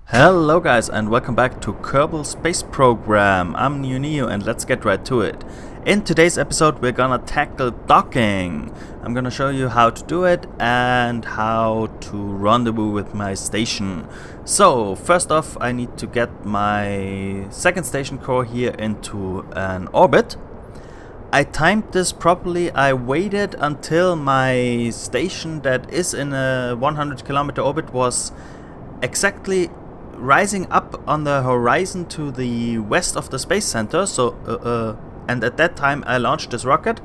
Hello guys and welcome back to Kerbal Space Program. I'm Neo and let's get right to it. In today's episode we're gonna tackle docking. I'm gonna show you how to do it and how to rendezvous with my station. So first off I need to get my second station core here into an orbit. I timed this properly. I waited until my station that is in a 100 kilometer orbit was exactly rising up on the horizon to the west of the space center. And at that time I launched this rocket.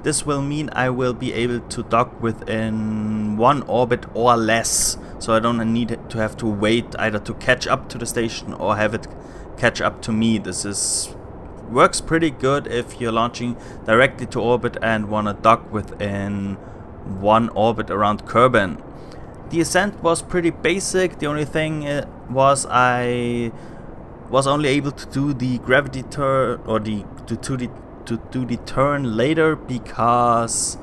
This will mean I will be able to dock within one orbit or less, so I don't need to have to wait either to catch up to the station or have it catch up to me. Works pretty good if you're launching directly to orbit and want to dock within one orbit around Kerbin. The ascent was pretty basic. The only thing was I was only able to do the gravity turn or to do the turn later because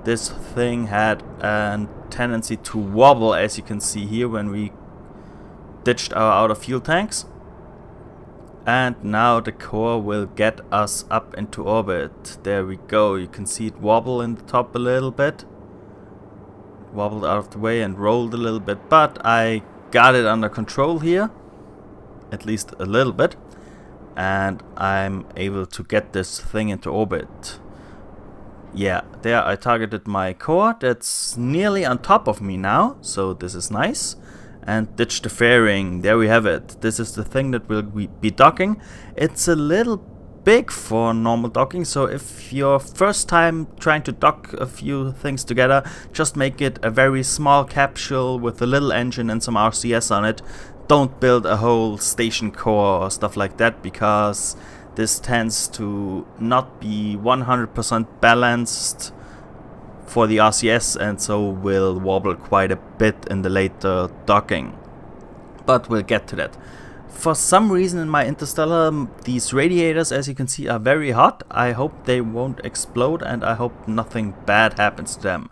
this thing had a tendency to wobble, as you can see here when we ditched our outer fuel tanks. And now the core will get us up into orbit. There we go. You can see it wobble in the top a little bit. Wobbled out of the way and rolled a little bit, but I got it under control here, at least a little bit, and I'm able to get this thing into orbit. Yeah, there I targeted my core. That's nearly on top of me now, so this is nice. And ditch the fairing. There we have it. This is the thing that will be docking. It's a little big for normal docking, so if you're first time trying to dock a few things together, just make it a very small capsule with a little engine and some RCS on it. Don't build a whole station core or stuff like that, because this tends to not be 100% balanced for the RCS and so will wobble quite a bit in the later docking. But we'll get to that. For some reason in my Interstellar, these radiators, as you can see, are very hot. I hope they won't explode and I hope nothing bad happens to them.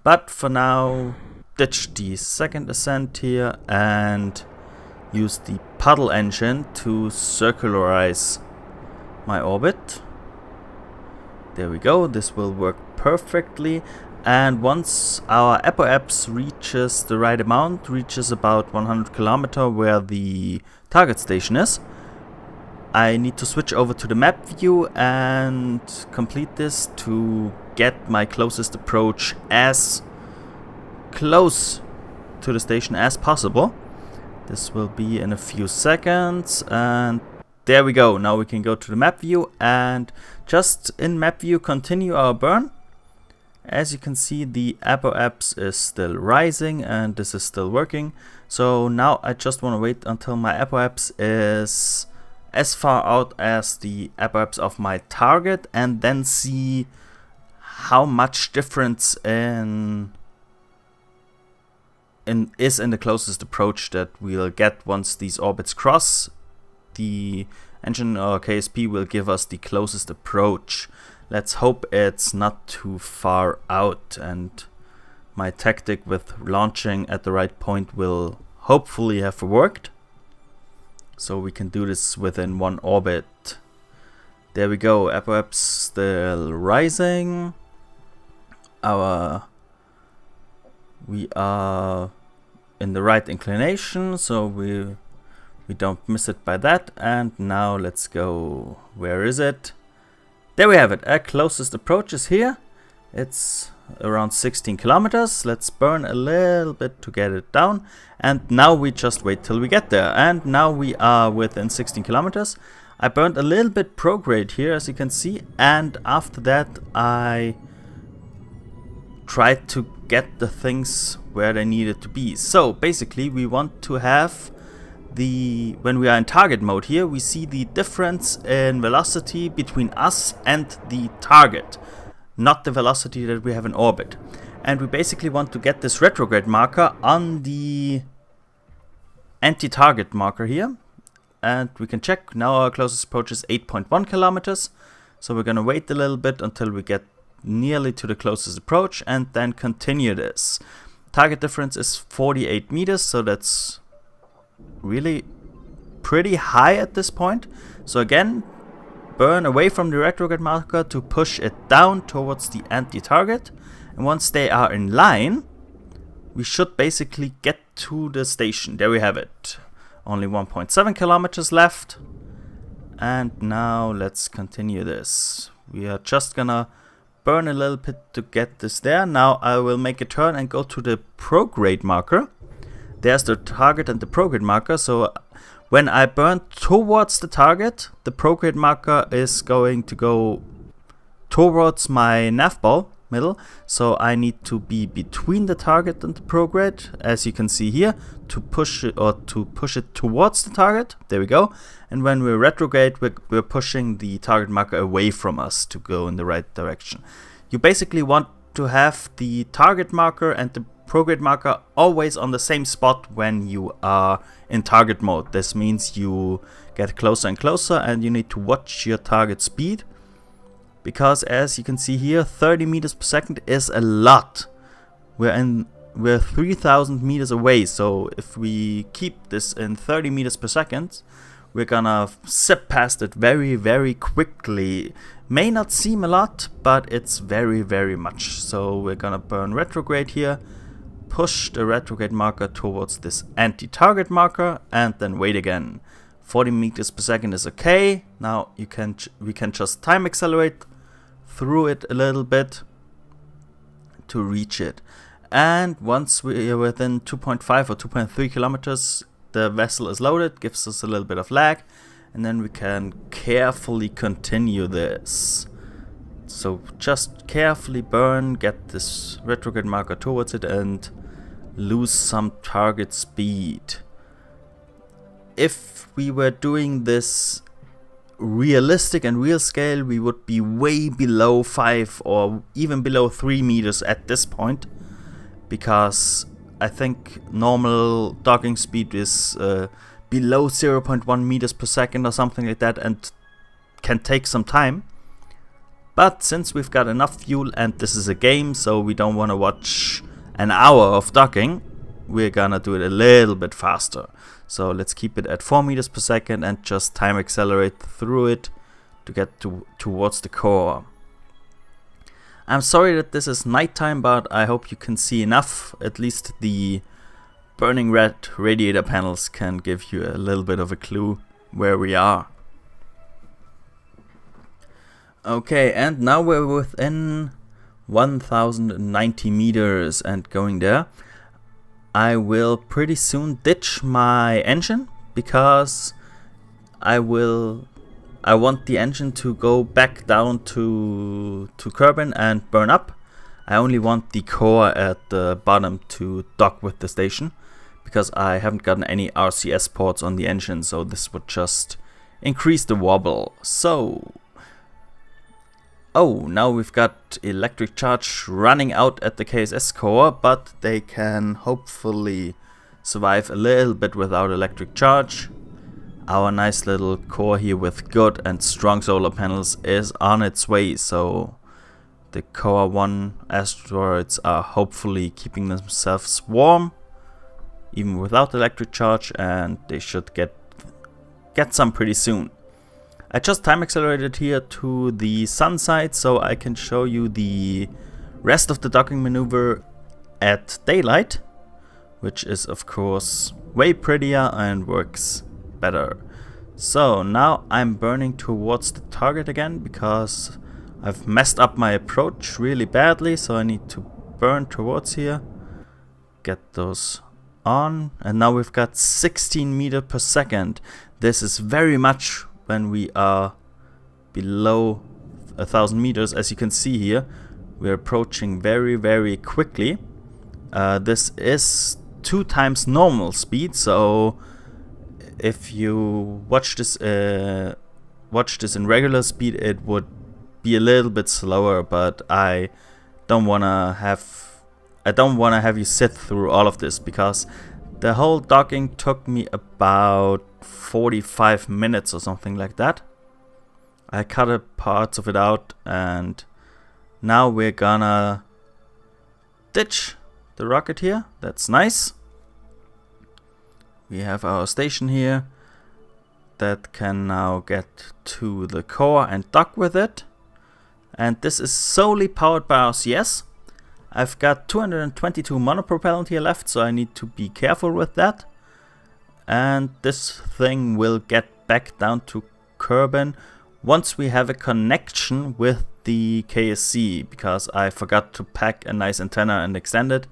But for now, ditch the second ascent here and use the puddle engine to circularize my orbit. There we go, this will work perfectly. And once our apoapse reaches the right amount, reaches about 100 kilometer where the target station is, I need to switch over to the map view and complete this to get my closest approach as close to the station as possible. This will be in a few seconds, and there we go. Now we can go to the map view and just in map view continue our burn. As you can see, the apoapse is still rising and this is still working. So now I just want to wait until my apoapse is as far out as the apoapse of my target and then see how much difference is in the closest approach that we'll get once these orbits cross. The engine or KSP will give us the closest approach. Let's hope it's not too far out, and my tactic with launching at the right point will hopefully have worked. So we can do this within one orbit. There we go, apoapse still rising. We are in the right inclination, so we don't miss it by that. And now let's go. Where is it? There we have it. Our closest approach is here. It's around 16 kilometers. Let's burn a little bit to get it down. And now we just wait till we get there. And now we are within 16 kilometers. I burned a little bit prograde here, as you can see. And after that, I tried to get the things where they needed to be. So basically, we want to have when we are in target mode here, we see the difference in velocity between us and the target, not the velocity that we have in orbit. And we basically want to get this retrograde marker on the anti-target marker here. And we can check now our closest approach is 8.1 kilometers. So we're gonna wait a little bit until we get nearly to the closest approach and then continue this. Target difference is 48 meters, so that's really pretty high at this point. So again, burn away from the retrograde marker to push it down towards the anti-target. And once they are in line, we should basically get to the station. There we have it. Only 1.7 kilometers left. And now let's continue this. We are just gonna burn a little bit to get this there. Now I will make a turn and go to the prograde marker. There's the target and the prograde marker. So when I burn towards the target, the prograde marker is going to go towards my nav ball middle. So I need to be between the target and the prograde, as you can see here, to push it towards the target. There we go. And when we retrograde, we're pushing the target marker away from us to go in the right direction. You basically want to have the target marker and the prograde marker always on the same spot when you are in target mode. This means you get closer and closer, and you need to watch your target speed, because as you can see here, 30 meters per second is a lot. We're 3,000 meters away, so if we keep this in 30 meters per second, we're gonna zip past it very, very quickly. May not seem a lot, but it's very, very much. So we're gonna burn retrograde here, push the retrograde marker towards this anti-target marker, and then wait again. 40 meters per second is okay. Now we can just time accelerate through it a little bit to reach it. And once we are within 2.5 or 2.3 kilometers, the vessel is loaded, gives us a little bit of lag, and then we can carefully continue this. So just carefully burn, get this retrograde marker towards it, and lose some target speed. If we were doing this realistic and real scale, we would be way below 5 or even below 3 meters at this point, because I think normal docking speed is below 0.1 meters per second or something like that, and can take some time. But since we've got enough fuel and this is a game, so we don't want to watch an hour of docking, we're gonna do it a little bit faster. So let's keep it at 4 meters per second and just time accelerate through it to get towards the core. I'm sorry that this is nighttime, but I hope you can see enough. At least the burning red radiator panels can give you a little bit of a clue where we are. Okay, and now we're within 1090 meters and going there. I will pretty soon ditch my engine, because I want the engine to go back down to Kerbin and burn up. I only want the core at the bottom to dock with the station, because I haven't gotten any RCS ports on the engine, so this would just increase the wobble. So, oh, now we've got electric charge running out at the KSS core, but they can hopefully survive a little bit without electric charge. Our nice little core here with good and strong solar panels is on its way, so the Core 1 asteroids are hopefully keeping themselves warm even without electric charge, and they should get some pretty soon. I just time accelerated here to the sun side so I can show you the rest of the docking maneuver at daylight, which is of course way prettier and works better. So now I'm burning towards the target again, because I've messed up my approach really badly, so I need to burn towards here, get those on, and now we've got 16 meters per second. This is very much when we are below 1000 meters. As you can see here, we're approaching very, very quickly. This is 2 times normal speed, so if you watch this in regular speed, it would be a little bit slower, but I don't wanna have you sit through all of this, because the whole docking took me about 45 minutes or something like that. I cut parts of it out, and Now we're gonna ditch the rocket here. That's nice. We have our station here that can now get to the core and dock with it. And this is solely powered by RCS. I've got 222 monopropellant here left, so I need to be careful with that. And this thing will get back down to Kerbin once we have a connection with the KSC, because I forgot to pack a nice antenna and extend it.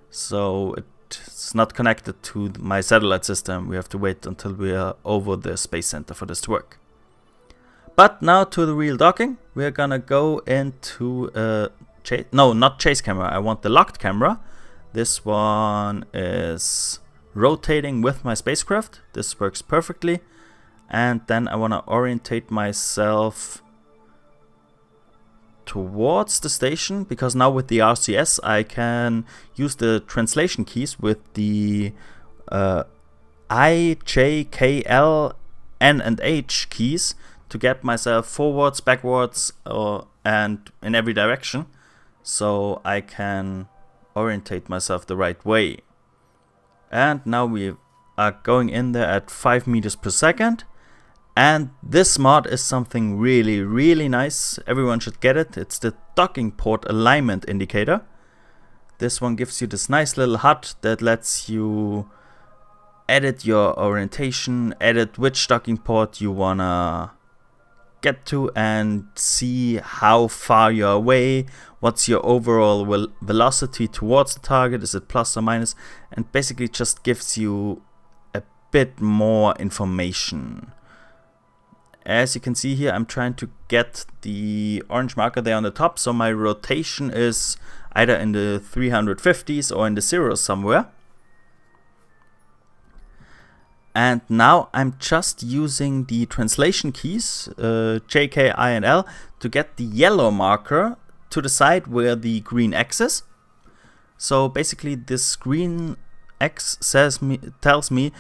So it's not connected to my satellite system. We have to wait until we are over the Space Center for this to work. But now to the real docking. We're gonna go into not chase camera. I want the locked camera. This one is rotating with my spacecraft. This works perfectly. And then I want to orientate myself towards the station, because now with the RCS I can use the translation keys with the I, J, K, L, N and H keys to get myself forwards, backwards, and in every direction, so I can orientate myself the right way. And now we are going in there at 5 meters per second. And this mod is something really, really nice. Everyone should get it. It's the docking port alignment indicator. This one gives you this nice little HUD that lets you edit your orientation, edit which docking port you wanna get to, and see how far you're away, what's your overall velocity towards the target, is it plus or minus, and basically just gives you a bit more information. As you can see here, I'm trying to get the orange marker there on the top, so my rotation is either in the 350s or in the zeros somewhere. And now I'm just using the translation keys, J, K, I, and L, to get the yellow marker to the side where the green X is. So basically this green X tells me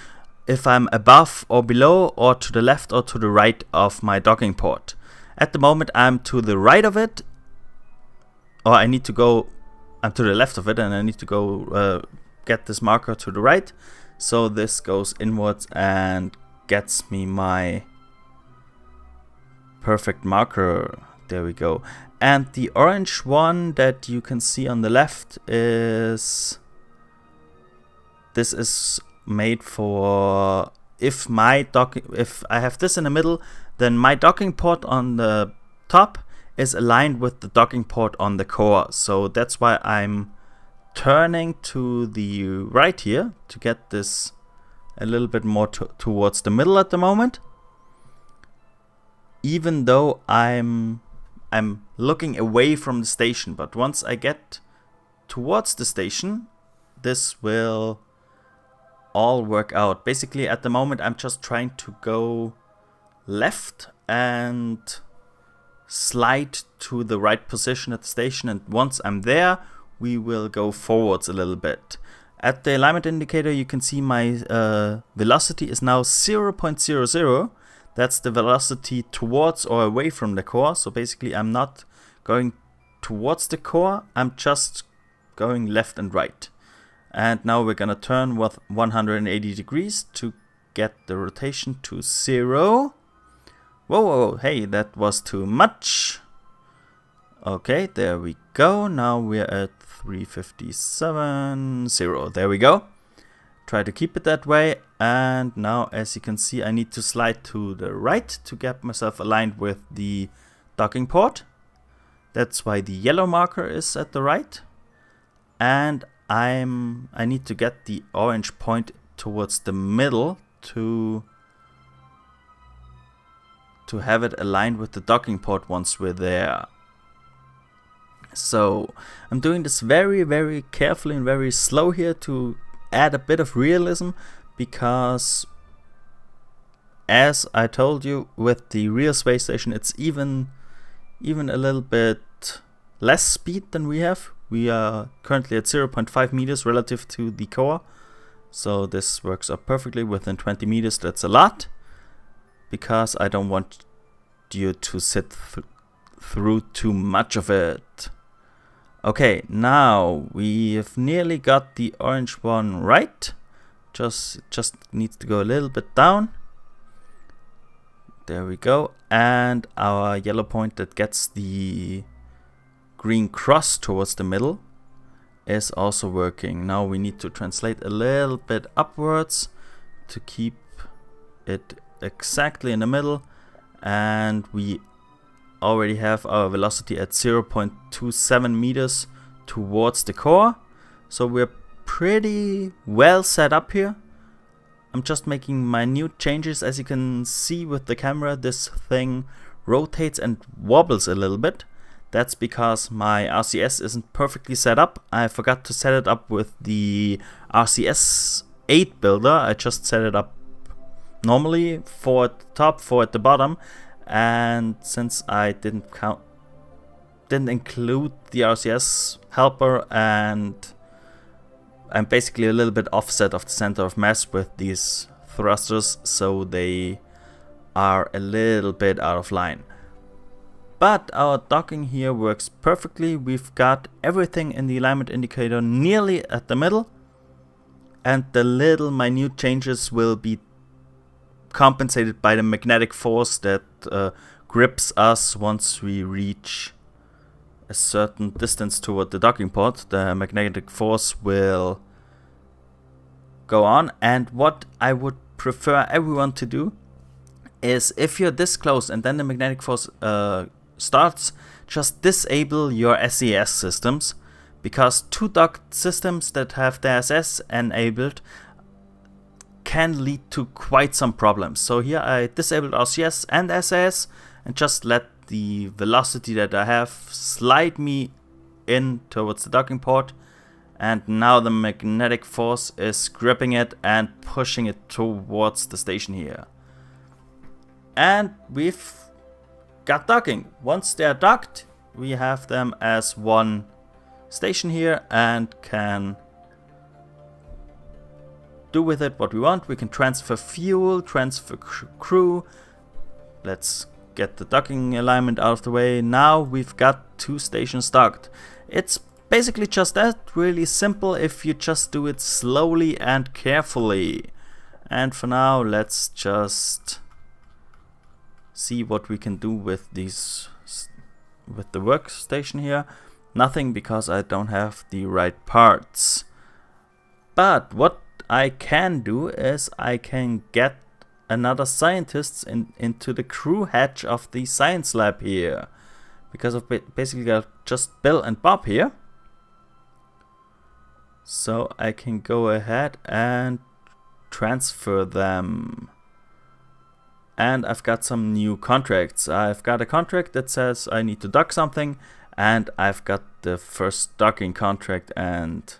if I'm above or below, or to the left or to the right of my docking port. At the moment I'm to the right of it, or I'm to the left of it, and I need to go get this marker to the right. So this goes inwards and gets me my perfect marker. There we go. And the orange one that you can see on the left is made for if I have this in the middle, then my docking port on the top is aligned with the docking port on the core. So that's why I'm turning to the right here to get this a little bit more towards the middle at the moment, even though I'm looking away from the station. But once I get towards the station, this will all work out. Basically at the moment I'm just trying to go left and slide to the right position at the station, and once I'm there we will go forwards a little bit. At the alignment indicator you can see my velocity is now 0.00. That's the velocity towards or away from the core. So basically I'm not going towards the core, I'm just going left and right. And now we're gonna turn with 180 degrees to get the rotation to 0. Whoa, hey, that was too much. Okay, there we go. Now we're at 357, 0. There we go. Try to keep it that way. And now, as you can see, I need to slide to the right to get myself aligned with the docking port. That's why the yellow marker is at the right. And I need to get the orange point towards the middle to have it aligned with the docking port once we're there. So I'm doing this very, very carefully and very slow here to add a bit of realism, because as I told you, with the real space station it's even a little bit less speed than we have. We are currently at 0.5 meters relative to the core, so this works out perfectly. Within 20 meters, that's a lot, because I don't want you to sit through too much of it. Okay, now we've nearly got the orange one right. Just needs to go a little bit down. There we go. And our yellow point that gets the green cross towards the middle is also working. Now we need to translate a little bit upwards to keep it exactly in the middle. And we already have our velocity at 0.27 meters towards the core. So we're pretty well set up here. I'm just making minute changes. As you can see with the camera, this thing rotates and wobbles a little bit. That's because my RCS isn't perfectly set up. I forgot to set it up with the RCS 8 builder. I just set it up normally, 4 at the top, 4 at the bottom. And since I didn't include the RCS helper, and I'm basically a little bit offset of the center of mass with these thrusters, so they are a little bit out of line. But our docking here works perfectly. We've got everything in the alignment indicator nearly at the middle, and the little minute changes will be compensated by the magnetic force that grips us once we reach a certain distance toward the docking port. The magnetic force will go on, and what I would prefer everyone to do is, if you're this close and then the magnetic force starts, just disable your SES systems, because two docked systems that have the SS enabled can lead to quite some problems. So here I disabled RCS and SAS and just let the velocity that I have slide me in towards the docking port, and now the magnetic force is gripping it and pushing it towards the station here. And we've got docking. Once they're docked, we have them as one station here and can do with it what we want. We can transfer fuel, transfer crew. Let's get the docking alignment out of the way. Now we've got 2 stations docked. It's basically just that, really simple if you just do it slowly and carefully. And for now, let's just see what we can do with these, with the workstation here. Nothing, because I don't have the right parts. But what I can do is I can get another scientist into the crew hatch of the science lab here, because I've basically got just Bill and Bob here. So I can go ahead and transfer them. And I've got some new contracts. I've got a contract that says I need to dock something, and I've got the first docking contract and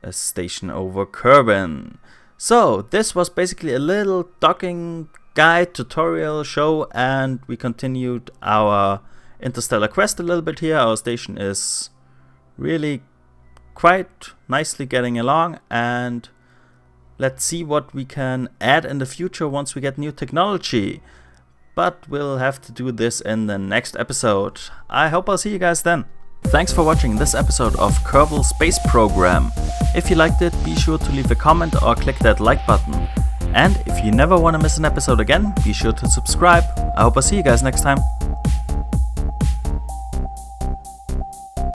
a station over Kerbin. So this was basically a little docking guide tutorial show, and we continued our interstellar quest a little bit here. Our station is really quite nicely getting along, and let's see what we can add in the future once we get new technology. But we'll have to do this in the next episode. I hope I'll see you guys then. Thanks for watching this episode of Kerbal Space Program. If you liked it, be sure to leave a comment or click that like button. And if you never want to miss an episode again, be sure to subscribe. I hope I'll see you guys next time.